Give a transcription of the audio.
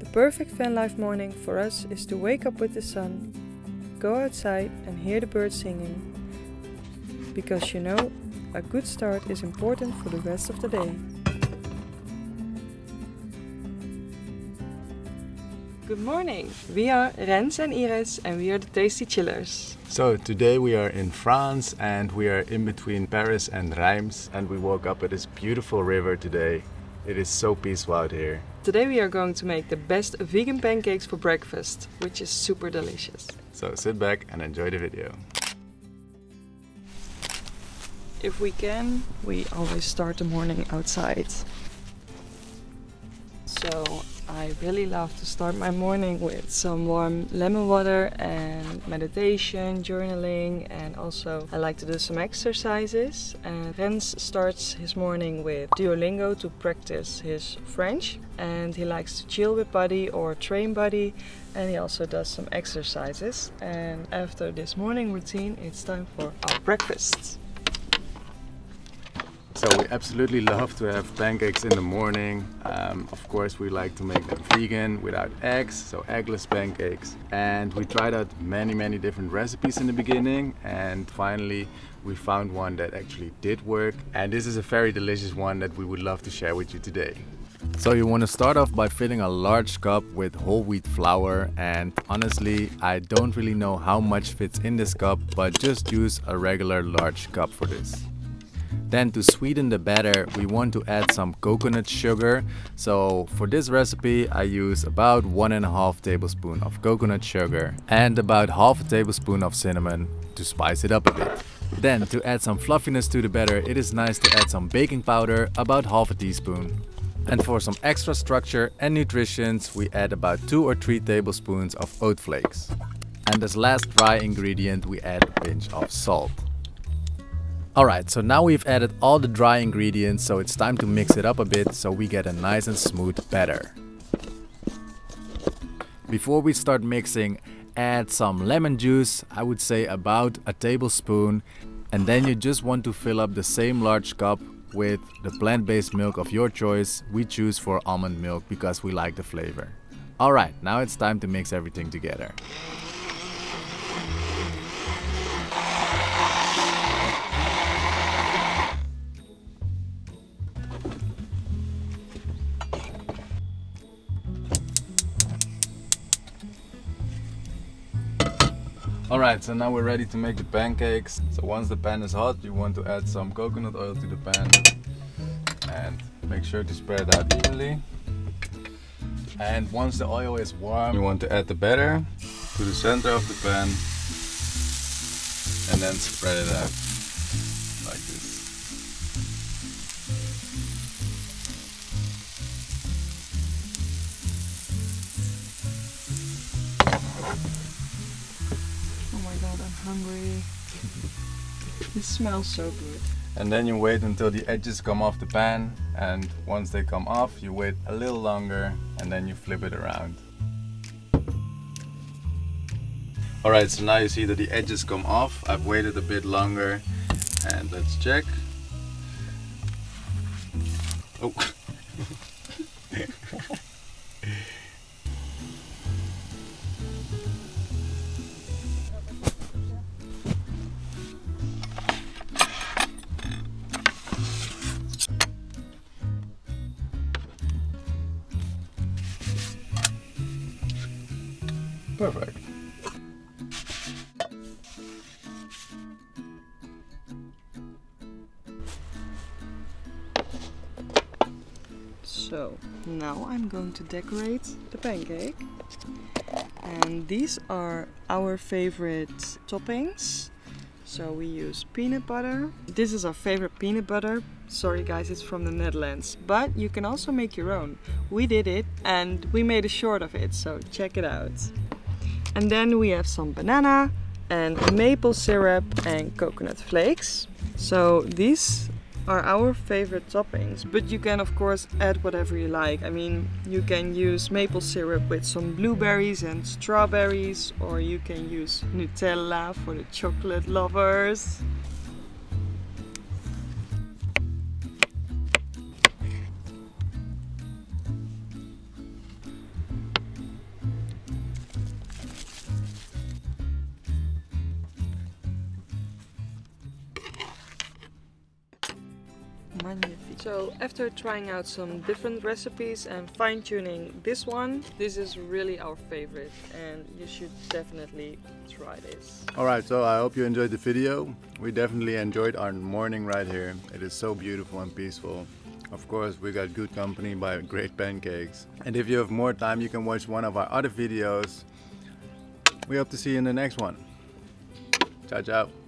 perfect van life morning for us is to wake up with the sun, go outside and hear the birds singing. Because you know, a good start is important for the rest of the day. Good morning! We are Rens and Iris and we are the Tasty Chillers. So today we are in France and we are in between Paris and Reims, and we woke up at this beautiful river today. It is so peaceful out here. Today we are going to make the best vegan pancakes for breakfast, which is super delicious. So sit back and enjoy the video. If we can, we always start the morning outside. So I really love to start my morning with some warm lemon water and meditation, journaling, and also I like to do some exercises. And Rens starts his morning with Duolingo to practice his French, and he likes to chill with Buddy or train Buddy, and he also does some exercises. And after this morning routine, it's time for our breakfast. So we absolutely love to have pancakes in the morning. Of course we like to make them vegan without eggs, so eggless pancakes. And we tried out many different recipes in the beginning, and finally we found one that actually did work. And this is a very delicious one that we would love to share with you today. So you want to start off by filling a large cup with whole wheat flour, and honestly I don't really know how much fits in this cup, but just use a regular large cup for this. Then to sweeten the batter, we want to add some coconut sugar. So for this recipe I use about 1.5 tablespoons of coconut sugar and about half a tablespoon of cinnamon to spice it up a bit. Then to add some fluffiness to the batter, it is nice to add some baking powder, about half a teaspoon. And for some extra structure and nutrition, we add about 2 or 3 tablespoons of oat flakes. And as last dry ingredient, we add a pinch of salt. Alright, so now we've added all the dry ingredients, so it's time to mix it up a bit so we get a nice and smooth batter. Before we start mixing, add some lemon juice, I would say about a tablespoon, and then you just want to fill up the same large cup with the plant-based milk of your choice. We choose for almond milk because we like the flavor. Alright, now it's time to mix everything together. Alright, so now we're ready to make the pancakes. So once the pan is hot, you want to add some coconut oil to the pan and make sure to spread it out evenly. And once the oil is warm, you want to add the batter to the center of the pan and then spread it out like this. Hungry. It smells so good. And then you wait until the edges come off the pan, and once they come off you wait a little longer and then you flip it around. Alright, so now you see that the edges come off. I've waited a bit longer and let's check. Oh. Perfect. So now I'm going to decorate the pancake. And these are our favorite toppings. So we use peanut butter. This is our favorite peanut butter. Sorry guys, it's from the Netherlands. But you can also make your own. We did it and we made a short of it, so check it out. And then we have some banana and maple syrup and coconut flakes. So these are our favorite toppings, but you can of course add whatever you like. I mean, you can use maple syrup with some blueberries and strawberries, or you can use Nutella for the chocolate lovers. Magnifique. So after trying out some different recipes and fine-tuning this one, this is really our favorite and you should definitely try this. Alright, so I hope you enjoyed the video. We definitely enjoyed our morning right here. It is so beautiful and peaceful. Of course, we got good company by great pancakes. And if you have more time, you can watch one of our other videos. We hope to see you in the next one. Ciao, ciao.